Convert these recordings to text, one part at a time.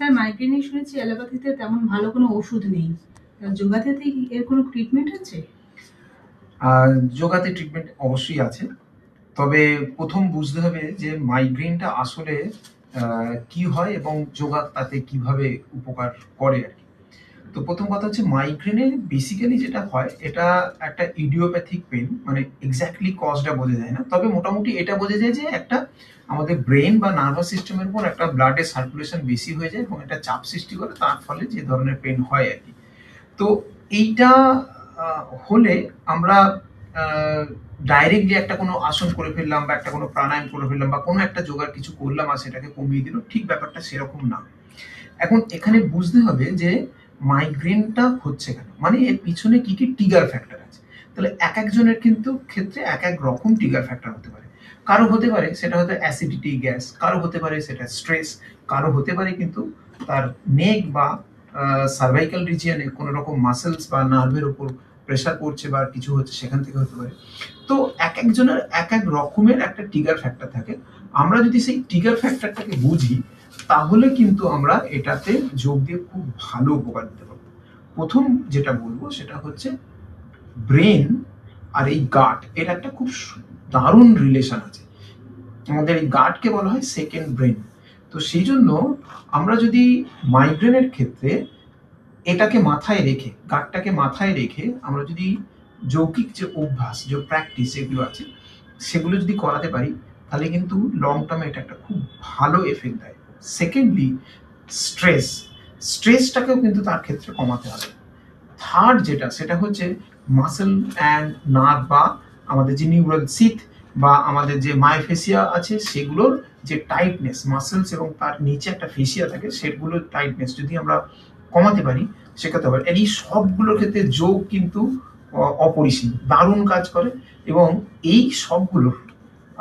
Sir মাইগ্রেনে শুনেছি অ্যালোপ্যাথিতে তেমন ভালো কোনো ওষুধ নেই, যোগাতে কি এর কোনো ট্রিটমেন্ট আছে? যোগাতে ট্রিটমেন্ট অবশ্যই আছে, তবে প্রথম বুঝতে হবে যে মাইগ্রেনটা আসলে কি হয় এবং যোগা তাতে কিভাবে উপকার করে আর কি। তো প্রথম কথা হচ্ছে মাইগ্রেনে বেসিক্যালি যেটা হয় এটা একটা ইডিওপ্যাথিক পেন, মানে এক্স্যাক্টলি কজটা বোঝা যায় না, তবে মোটামুটি এটা বোঝা যায় যে একটা আমাদের ব্রেন বা নার্ভাস সিস্টেমের উপর একটা ব্লাডের সার্কুলেশন বেশি হয়ে যায় এবং একটা চাপ সৃষ্টি করে, তার ফলে যে ধরনের পেন হয় আর কি। তো এইটা হলে আমরা ডাইরেক্টলি একটা কোনো আসন করে ফেললাম বা একটা কোনো প্রাণায়াম করে ফেললাম বা কোনো একটা যোগার কিছু করলাম আর সেটাকে কমিয়ে দিল, ঠিক ব্যাপারটা সেরকম না। এখন এখানে বুঝতে হবে যে মাইগ্রেনটা হচ্ছে কেন, মানে এর পিছনে কি কি ট্রিগার ফ্যাক্টর আছে। তাহলে এক একজনের কিন্তু ক্ষেত্রে এক এক রকম ট্রিগার ফ্যাক্টর হতে পারে। কারো হতে পারে সেটা হয়তো অ্যাসিডিটি গ্যাস, কারো হতে পারে সেটা স্ট্রেস, কারো হতে পারে কিন্তু তার নেক বা সার্ভাইকাল রিজিয়নে কোনো রকম মাসেলস বা নার্ভের উপর প্রেশার পড়ছে বা কিছু হচ্ছে, সেখান থেকে হতে পারে। তো এক একজনের এক এক রকমের একটা ট্রিগার ফ্যাক্টর থাকে। আমরা যদি সেই ট্রিগার ফ্যাক্টরটাকে বুঝি, তাহলে কিন্তু আমরা এটাতে যোগ দিয়ে খুব ভালো উপকার দিতে পারবো। প্রথম যেটা বলবো সেটা হচ্ছে ব্রেন আর এই গাট এর একটা খুব দারুণ রিলেশন আছে। আমাদের এই গাটকে বলা হয় সেকেন্ড ব্রেন। তো সেই জন্য আমরা যদি মাইগ্রেনের ক্ষেত্রে এটাকে মাথায় রেখে, গাটটাকে মাথায় রেখে আমরা যদি যৌগিক যে অভ্যাস, যে প্র্যাকটিস যেগুলো আছে সেগুলো যদি করাতে পারি, তাহলে কিন্তু লং টার্মে এটা একটা খুব ভালো এফেক্ট দেয়। সেকেন্ডলি, স্ট্রেস, স্ট্রেসটাকেও কিন্তু তার ক্ষেত্রে কমাতে হবে। থার্ড যেটা সেটা হচ্ছে মাসেল অ্যান্ড নার্ভ বা আমাদের যে নিউরাল সিথ বা আমাদের যে মায়োফেসিয়া আছে সেগুলোর যে টাইটনেস, মাসেলস এবং তার নিচে একটা ফেসিয়া থাকে, সেগুলোর টাইটনেস যদি আমরা কমাতে পারি শেখাতে পারি। এই সবগুলোর ক্ষেত্রে যোগ কিন্তু অপরিসীম, দারুণ কাজ করে। এবং এই সবগুলো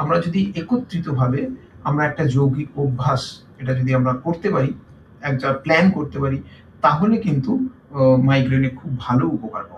আমরা যদি একত্রিতভাবে আমরা একটা যৌগিক অভ্যাস এটা যদি আমরা করতে পারি, একটা প্ল্যান করতে পারি, তাহলে কিন্তু মাইগ্রেনে খুব ভালো উপকার পাওয়া